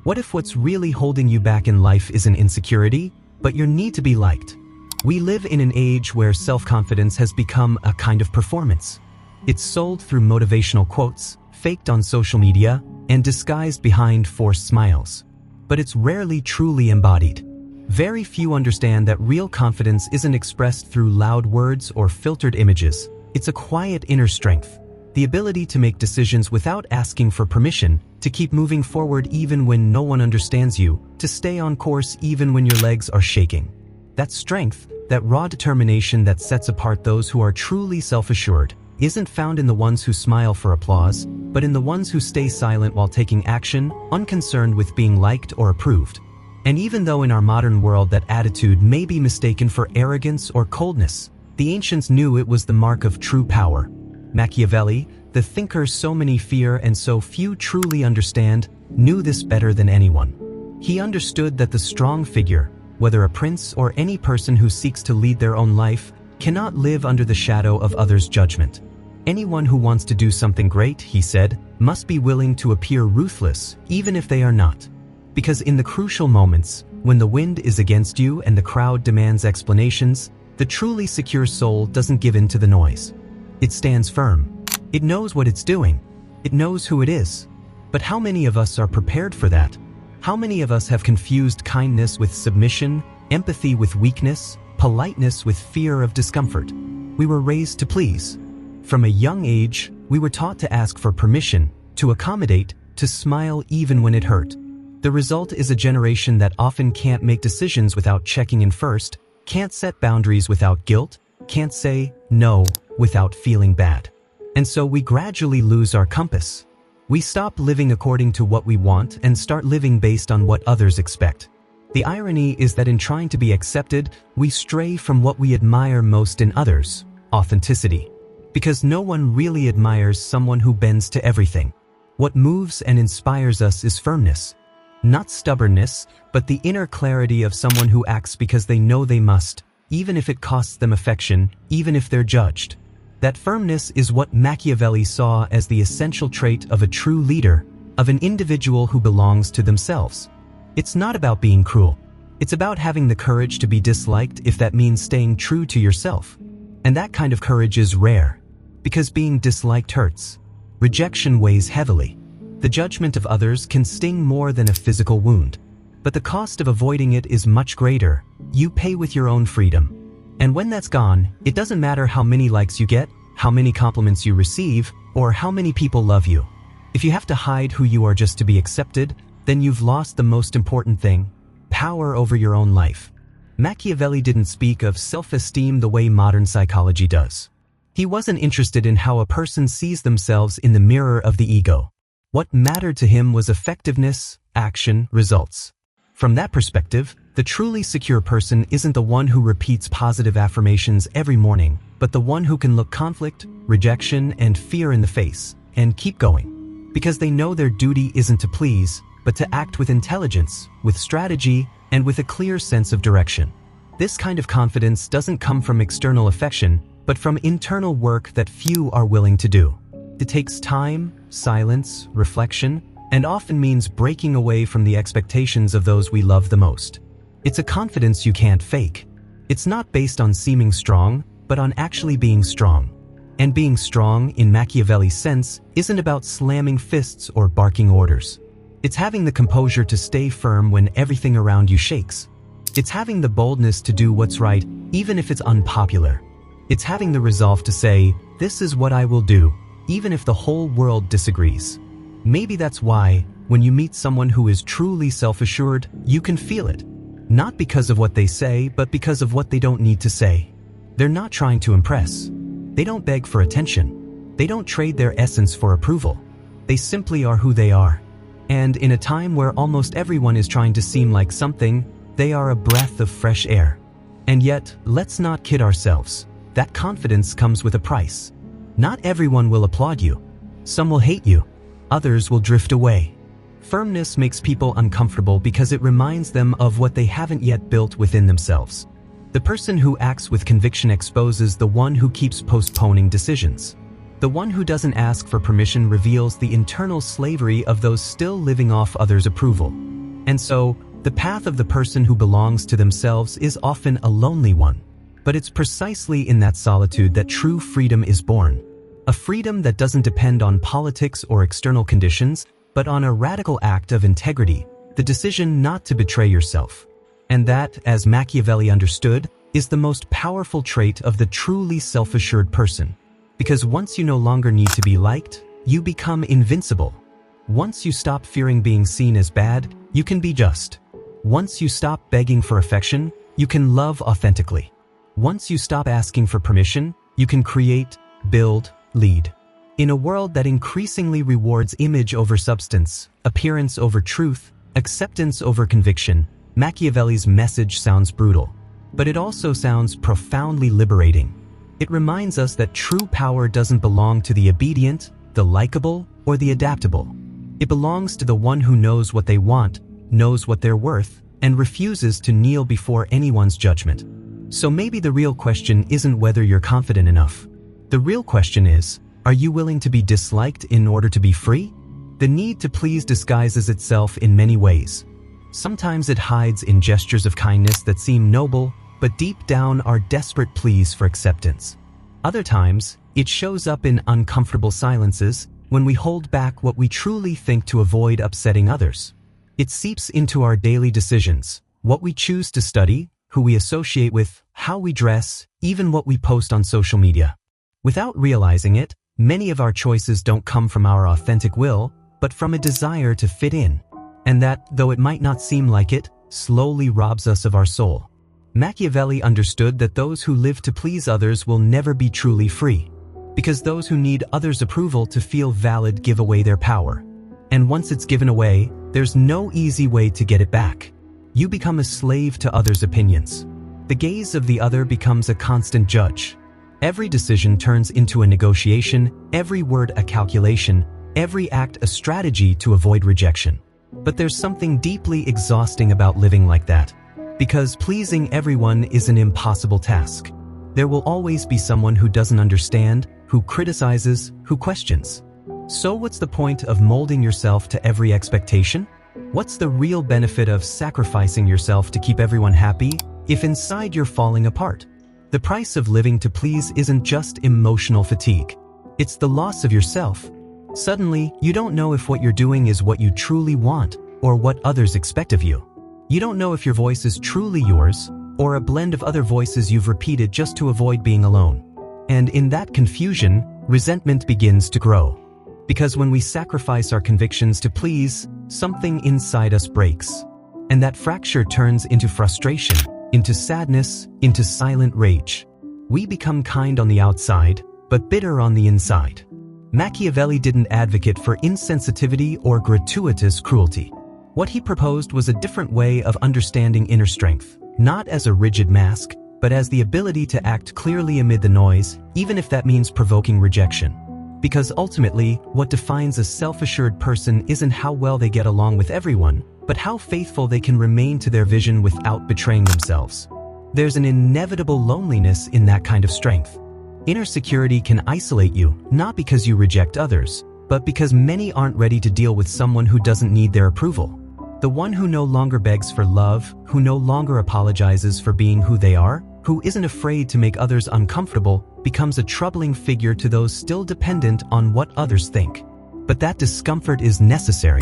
What if what's really holding you back in life isn't insecurity, but your need to be liked? We live in an age where self-confidence has become a kind of performance. It's sold through motivational quotes, faked on social media, and disguised behind forced smiles. But it's rarely truly embodied. Very few understand that real confidence isn't expressed through loud words or filtered images. It's a quiet inner strength. The ability to make decisions without asking for permission, to keep moving forward even when no one understands you, to stay on course even when your legs are shaking. That strength, that raw determination that sets apart those who are truly self-assured, isn't found in the ones who smile for applause, but in the ones who stay silent while taking action, unconcerned with being liked or approved. And even though in our modern world that attitude may be mistaken for arrogance or coldness, the ancients knew it was the mark of true power. Machiavelli, the thinker so many fear and so few truly understand, knew this better than anyone. He understood that the strong figure, whether a prince or any person who seeks to lead their own life, cannot live under the shadow of others' judgment. Anyone who wants to do something great, he said, must be willing to appear ruthless, even if they are not. Because in the crucial moments, when the wind is against you and the crowd demands explanations, the truly secure soul doesn't give in to the noise. It stands firm. It knows what it's doing. It knows who it is. But how many of us are prepared for that? How many of us have confused kindness with submission, empathy with weakness, politeness with fear of discomfort? We were raised to please. From a young age, we were taught to ask for permission, to accommodate, to smile even when it hurt. The result is a generation that often can't make decisions without checking in first, can't set boundaries without guilt, can't say no without feeling bad. And so we gradually lose our compass. We stop living according to what we want and start living based on what others expect. The irony is that in trying to be accepted, we stray from what we admire most in others, authenticity. Because no one really admires someone who bends to everything. What moves and inspires us is firmness. Not stubbornness, but the inner clarity of someone who acts because they know they must, even if it costs them affection, even if they're judged. That firmness is what Machiavelli saw as the essential trait of a true leader, of an individual who belongs to themselves. It's not about being cruel. It's about having the courage to be disliked if that means staying true to yourself. And that kind of courage is rare, because being disliked hurts. Rejection weighs heavily. The judgment of others can sting more than a physical wound. But the cost of avoiding it is much greater. You pay with your own freedom. And when that's gone, it doesn't matter how many likes you get, how many compliments you receive, or how many people love you. If you have to hide who you are just to be accepted, then you've lost the most important thing: power over your own life. Machiavelli didn't speak of self-esteem the way modern psychology does. He wasn't interested in how a person sees themselves in the mirror of the ego. What mattered to him was effectiveness, action, results. From that perspective, the truly secure person isn't the one who repeats positive affirmations every morning, but the one who can look conflict, rejection, and fear in the face, and keep going. Because they know their duty isn't to please, but to act with intelligence, with strategy, and with a clear sense of direction. This kind of confidence doesn't come from external affection, but from internal work that few are willing to do. It takes time, silence, reflection, and often means breaking away from the expectations of those we love the most. It's a confidence you can't fake. It's not based on seeming strong, but on actually being strong. And being strong, in Machiavelli's sense, isn't about slamming fists or barking orders. It's having the composure to stay firm when everything around you shakes. It's having the boldness to do what's right, even if it's unpopular. It's having the resolve to say, "This is what I will do," even if the whole world disagrees. Maybe that's why, when you meet someone who is truly self-assured, you can feel it. Not because of what they say, but because of what they don't need to say. They're not trying to impress. They don't beg for attention. They don't trade their essence for approval. They simply are who they are. And in a time where almost everyone is trying to seem like something, they are a breath of fresh air. And yet, let's not kid ourselves. That confidence comes with a price. Not everyone will applaud you. Some will hate you. Others will drift away. Firmness makes people uncomfortable because it reminds them of what they haven't yet built within themselves. The person who acts with conviction exposes the one who keeps postponing decisions. The one who doesn't ask for permission reveals the internal slavery of those still living off others' approval. And so, the path of the person who belongs to themselves is often a lonely one. But it's precisely in that solitude that true freedom is born. A freedom that doesn't depend on politics or external conditions, but on a radical act of integrity, the decision not to betray yourself. And that, as Machiavelli understood, is the most powerful trait of the truly self-assured person. Because once you no longer need to be liked, you become invincible. Once you stop fearing being seen as bad, you can be just. Once you stop begging for affection, you can love authentically. Once you stop asking for permission, you can create, build, lead. In a world that increasingly rewards image over substance, appearance over truth, acceptance over conviction, Machiavelli's message sounds brutal. But it also sounds profoundly liberating. It reminds us that true power doesn't belong to the obedient, the likable, or the adaptable. It belongs to the one who knows what they want, knows what they're worth, and refuses to kneel before anyone's judgment. So maybe the real question isn't whether you're confident enough. The real question is, are you willing to be disliked in order to be free? The need to please disguises itself in many ways. Sometimes it hides in gestures of kindness that seem noble, but deep down are desperate pleas for acceptance. Other times, it shows up in uncomfortable silences when we hold back what we truly think to avoid upsetting others. It seeps into our daily decisions, what we choose to study, who we associate with, how we dress, even what we post on social media. Without realizing it, many of our choices don't come from our authentic will, but from a desire to fit in. And that, though it might not seem like it, slowly robs us of our soul. Machiavelli understood that those who live to please others will never be truly free, because those who need others' approval to feel valid give away their power. And once it's given away, there's no easy way to get it back. You become a slave to others' opinions. The gaze of the other becomes a constant judge. Every decision turns into a negotiation, every word a calculation, every act a strategy to avoid rejection. But there's something deeply exhausting about living like that. Because pleasing everyone is an impossible task. There will always be someone who doesn't understand, who criticizes, who questions. So what's the point of molding yourself to every expectation? What's the real benefit of sacrificing yourself to keep everyone happy, if inside you're falling apart? The price of living to please isn't just emotional fatigue. It's the loss of yourself. Suddenly, you don't know if what you're doing is what you truly want, or what others expect of you. You don't know if your voice is truly yours, or a blend of other voices you've repeated just to avoid being alone. And in that confusion, resentment begins to grow. Because when we sacrifice our convictions to please, something inside us breaks. And that fracture turns into frustration, into sadness, into silent rage. We become kind on the outside, but bitter on the inside. Machiavelli didn't advocate for insensitivity or gratuitous cruelty. What he proposed was a different way of understanding inner strength, not as a rigid mask, but as the ability to act clearly amid the noise, even if that means provoking rejection. Because ultimately, what defines a self-assured person isn't how well they get along with everyone, but how faithful they can remain to their vision without betraying themselves. There's an inevitable loneliness in that kind of strength. Inner security can isolate you, not because you reject others, but because many aren't ready to deal with someone who doesn't need their approval. The one who no longer begs for love, who no longer apologizes for being who they are, who isn't afraid to make others uncomfortable, becomes a troubling figure to those still dependent on what others think. But that discomfort is necessary.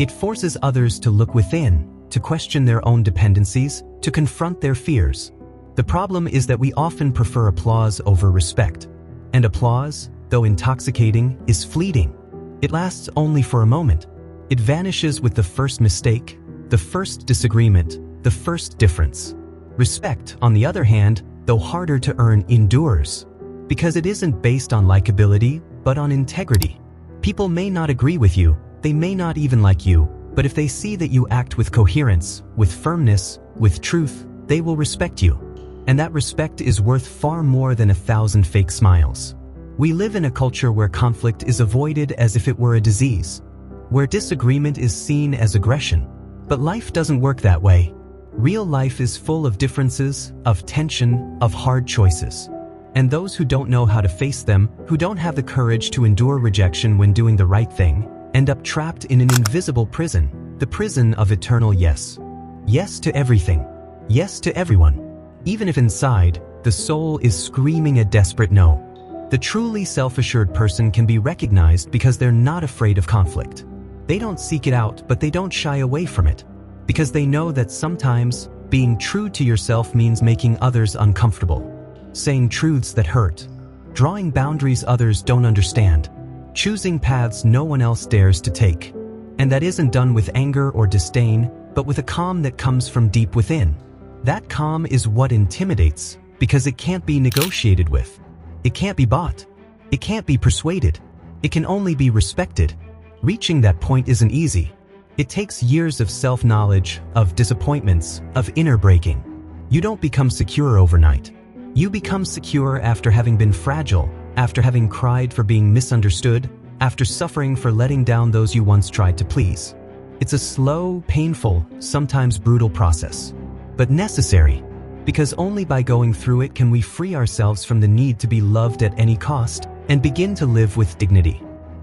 It forces others to look within, to question their own dependencies, to confront their fears. The problem is that we often prefer applause over respect. And applause, though intoxicating, is fleeting. It lasts only for a moment. It vanishes with the first mistake, the first disagreement, the first difference. Respect, on the other hand, though harder to earn, endures. Because it isn't based on likability, but on integrity. People may not agree with you, they may not even like you, but if they see that you act with coherence, with firmness, with truth, they will respect you. And that respect is worth far more than 1,000 fake smiles. We live in a culture where conflict is avoided as if it were a disease, where disagreement is seen as aggression. But life doesn't work that way. Real life is full of differences, of tension, of hard choices. And those who don't know how to face them, who don't have the courage to endure rejection when doing the right thing, end up trapped in an invisible prison, The prison of eternal yes. Yes to everything. Yes to everyone. Even if inside, the soul is screaming a desperate no. The truly self-assured person can be recognized because they're not afraid of conflict. They don't seek it out, but they don't shy away from it. Because they know that sometimes, being true to yourself means making others uncomfortable. Saying truths that hurt. Drawing boundaries others don't understand. Choosing paths no one else dares to take. And that isn't done with anger or disdain, but with a calm that comes from deep within. That calm is what intimidates, because it can't be negotiated with. It can't be bought. It can't be persuaded. It can only be respected. Reaching that point isn't easy. It takes years of self-knowledge, of disappointments, of inner breaking. You don't become secure overnight. You become secure after having been fragile, after having cried for being misunderstood, after suffering for letting down those you once tried to please. It's a slow, painful, sometimes brutal process, but necessary, because only by going through it can we free ourselves from the need to be loved at any cost and begin to live with dignity.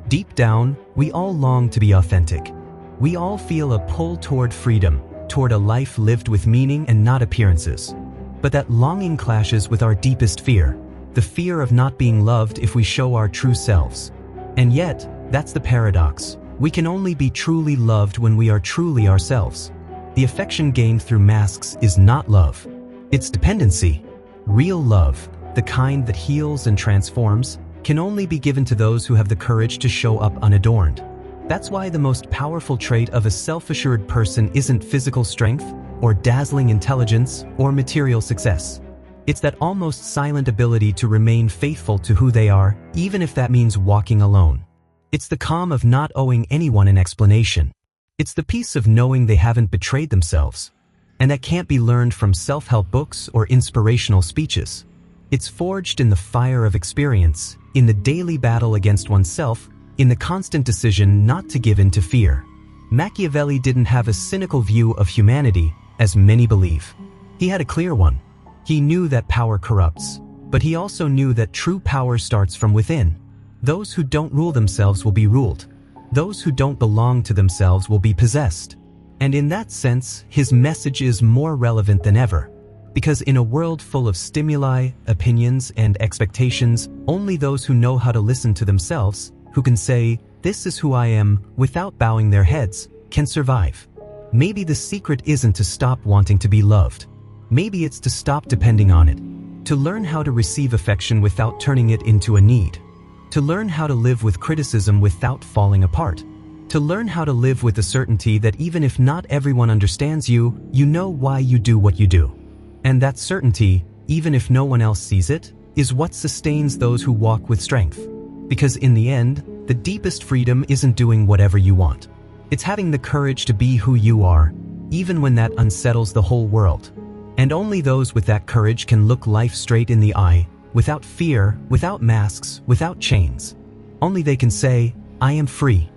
Deep down, we all long to be authentic. We all feel a pull toward freedom, toward a life lived with meaning and not appearances. But that longing clashes with our deepest fear, the fear of not being loved if we show our true selves. And yet, that's the paradox. We can only be truly loved when we are truly ourselves. The affection gained through masks is not love. It's dependency. Real love, the kind that heals and transforms, can only be given to those who have the courage to show up unadorned. That's why the most powerful trait of a self-assured person isn't physical strength, or dazzling intelligence, or material success. It's that almost silent ability to remain faithful to who they are, even if that means walking alone. It's the calm of not owing anyone an explanation. It's the peace of knowing they haven't betrayed themselves. And that can't be learned from self-help books or inspirational speeches. It's forged in the fire of experience, in the daily battle against oneself, in the constant decision not to give in to fear. Machiavelli didn't have a cynical view of humanity, as many believe. He had a clear one. He knew that power corrupts, but he also knew that true power starts from within. Those who don't rule themselves will be ruled. Those who don't belong to themselves will be possessed. And in that sense, his message is more relevant than ever. Because in a world full of stimuli, opinions, and expectations, only those who know how to listen to themselves, who can say, "This is who I am," without bowing their heads, can survive. Maybe the secret isn't to stop wanting to be loved. Maybe it's to stop depending on it. To learn how to receive affection without turning it into a need. To learn how to live with criticism without falling apart. To learn how to live with the certainty that even if not everyone understands you, you know why you do what you do. And that certainty, even if no one else sees it, is what sustains those who walk with strength. Because in the end, the deepest freedom isn't doing whatever you want. It's having the courage to be who you are, even when that unsettles the whole world. And only those with that courage can look life straight in the eye, without fear, without masks, without chains. Only they can say, "I am free."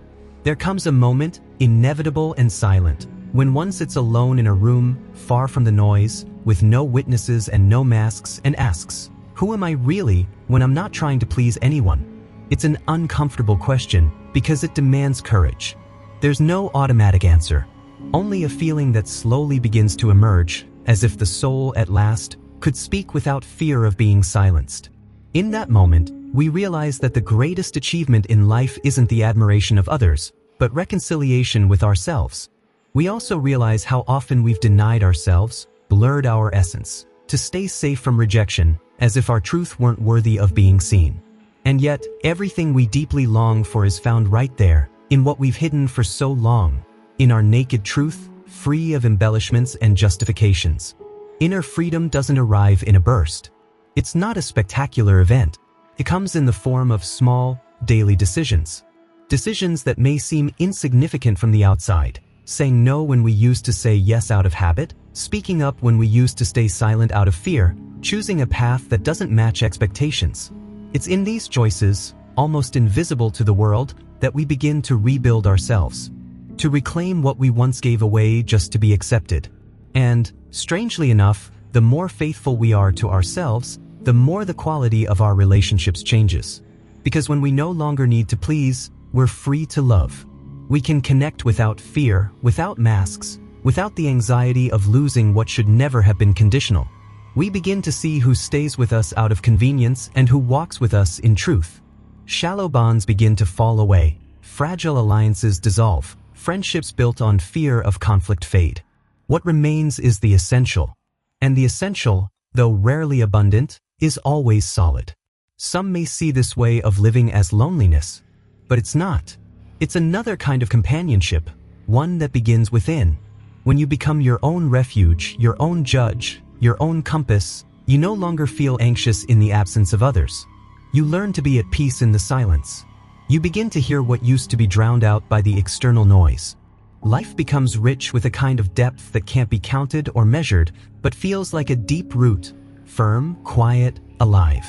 There comes a moment, inevitable and silent, when one sits alone in a room, far from the noise, with no witnesses and no masks, and asks, "Who am I really when I'm not trying to please anyone?" It's an uncomfortable question because it demands courage. There's no automatic answer, only a feeling that slowly begins to emerge, as if the soul at last could speak without fear of being silenced. In that moment, we realize that the greatest achievement in life isn't the admiration of others, but reconciliation with ourselves. We also realize how often we've denied ourselves, blurred our essence, to stay safe from rejection, as if our truth weren't worthy of being seen. And yet, everything we deeply long for is found right there, in what we've hidden for so long, in our naked truth, free of embellishments and justifications. Inner freedom doesn't arrive in a burst. It's not a spectacular event. It comes in the form of small, daily decisions. Decisions that may seem insignificant from the outside. Saying no when we used to say yes out of habit, speaking up when we used to stay silent out of fear, choosing a path that doesn't match expectations. It's in these choices, almost invisible to the world, that we begin to rebuild ourselves. To reclaim what we once gave away just to be accepted. And, strangely enough, the more faithful we are to ourselves, the more the quality of our relationships changes. Because when we no longer need to please, we're free to love. We can connect without fear, without masks, without the anxiety of losing what should never have been conditional. We begin to see who stays with us out of convenience and who walks with us in truth. Shallow bonds begin to fall away, fragile alliances dissolve, friendships built on fear of conflict fade. What remains is the essential. And the essential, though rarely abundant, is always solid. Some may see this way of living as loneliness, but it's not. It's another kind of companionship, one that begins within. When you become your own refuge, your own judge, your own compass, you no longer feel anxious in the absence of others. You learn to be at peace in the silence. You begin to hear what used to be drowned out by the external noise. Life becomes rich with a kind of depth that can't be counted or measured, but feels like a deep root, firm, quiet, alive.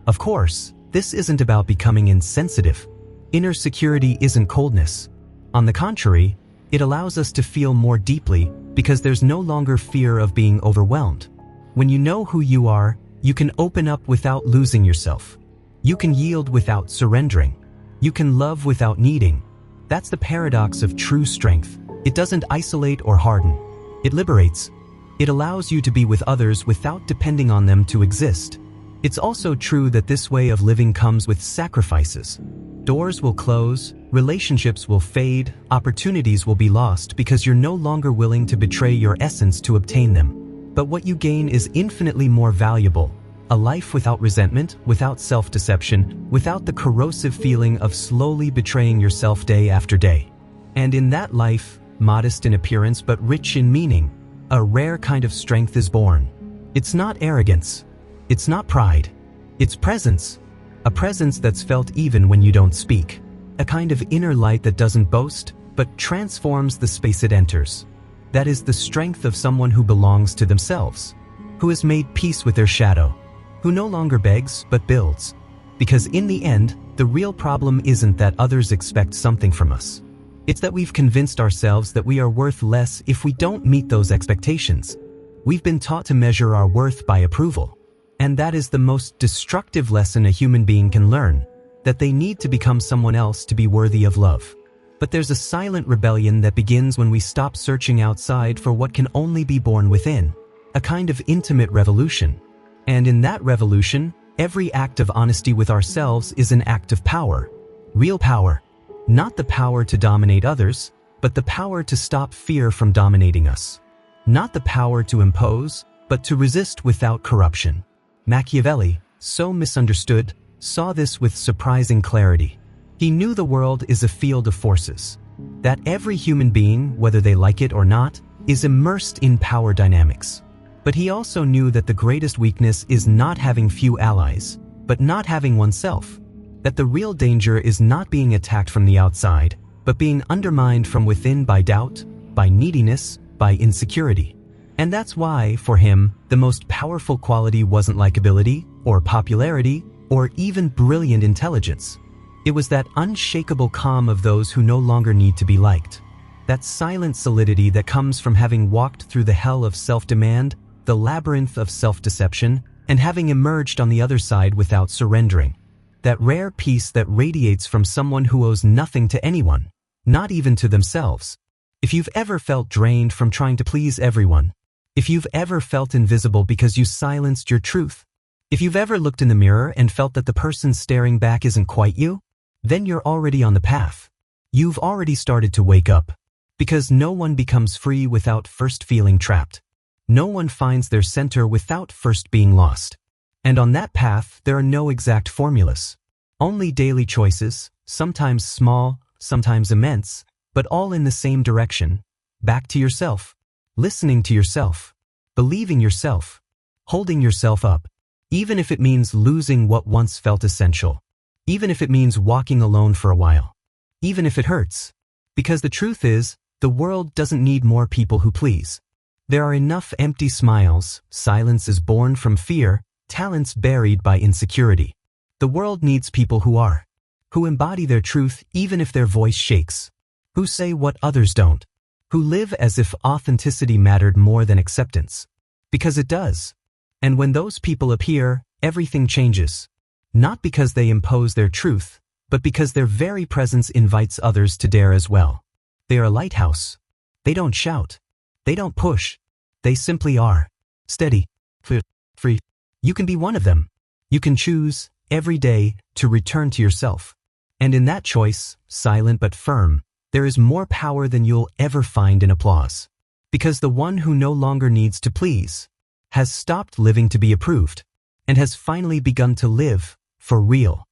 Of course, this isn't about becoming insensitive. Inner security isn't coldness. On the contrary, it allows us to feel more deeply because there's no longer fear of being overwhelmed. When you know who you are, you can open up without losing yourself. You can yield without surrendering. You can love without needing. That's the paradox of true strength. It doesn't isolate or harden. It liberates. It allows you to be with others without depending on them to exist. It's also true that this way of living comes with sacrifices. Doors will close, relationships will fade, opportunities will be lost because you're no longer willing to betray your essence to obtain them. But what you gain is infinitely more valuable. A life without resentment, without self-deception, without the corrosive feeling of slowly betraying yourself day after day. And in that life, modest in appearance but rich in meaning, a rare kind of strength is born. It's not arrogance. It's not pride. It's presence. A presence that's felt even when you don't speak. A kind of inner light that doesn't boast, but transforms the space it enters. That is the strength of someone who belongs to themselves, who has made peace with their shadow, who no longer begs but builds. Because in the end, the real problem isn't that others expect something from us. It's that we've convinced ourselves that we are worth less if we don't meet those expectations. We've been taught to measure our worth by approval. And that is the most destructive lesson a human being can learn, that they need to become someone else to be worthy of love. But there's a silent rebellion that begins when we stop searching outside for what can only be born within, a kind of intimate revolution. And in that revolution, every act of honesty with ourselves is an act of power. Real power. Not the power to dominate others, but the power to stop fear from dominating us. Not the power to impose, but to resist without corruption. Machiavelli, so misunderstood, saw this with surprising clarity. He knew the world is a field of forces, that every human being, whether they like it or not, is immersed in power dynamics. But he also knew that the greatest weakness is not having few allies, but not having oneself. That the real danger is not being attacked from the outside, but being undermined from within by doubt, by neediness, by insecurity. And that's why, for him, the most powerful quality wasn't likability, or popularity, or even brilliant intelligence. It was that unshakable calm of those who no longer need to be liked. That silent solidity that comes from having walked through the hell of self-demand, the labyrinth of self-deception, and having emerged on the other side without surrendering. That rare peace that radiates from someone who owes nothing to anyone, not even to themselves. If you've ever felt drained from trying to please everyone, if you've ever felt invisible because you silenced your truth, if you've ever looked in the mirror and felt that the person staring back isn't quite you, then you're already on the path. You've already started to wake up. Because no one becomes free without first feeling trapped. No one finds their center without first being lost. And on that path, there are no exact formulas. Only daily choices, sometimes small, sometimes immense, but all in the same direction. Back to yourself. Listening to yourself. Believing yourself. Holding yourself up. Even if it means losing what once felt essential. Even if it means walking alone for a while. Even if it hurts. Because the truth is, the world doesn't need more people who please. There are enough empty smiles, silence is born from fear, talents buried by insecurity. The world needs people who are. Who embody their truth even if their voice shakes. Who say what others don't. Who live as if authenticity mattered more than acceptance. Because it does. And when those people appear, everything changes. Not because they impose their truth, but because their very presence invites others to dare as well. They are a lighthouse. They don't shout. They don't push. They simply are. Steady. Free. You can be one of them. You can choose, every day, to return to yourself. And in that choice, silent but firm, there is more power than you'll ever find in applause. Because the one who no longer needs to please has stopped living to be approved and has finally begun to live for real.